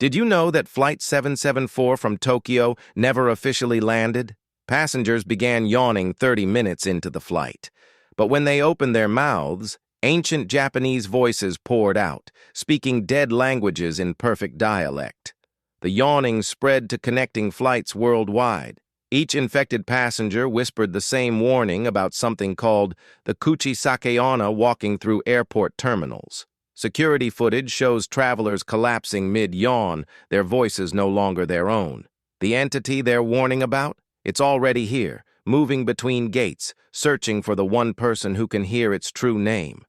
Did you know that Flight 774 from Tokyo never officially landed? Passengers began yawning 30 minutes into the flight. But when they opened their mouths, ancient Japanese voices poured out, speaking dead languages in perfect dialect. The yawning spread to connecting flights worldwide. Each infected passenger whispered the same warning about something called the Kuchisake-onna walking through airport terminals. Security footage shows travelers collapsing mid-yawn, their voices no longer their own. The entity they're warning about? It's already here, moving between gates, searching for the one person who can hear its true name.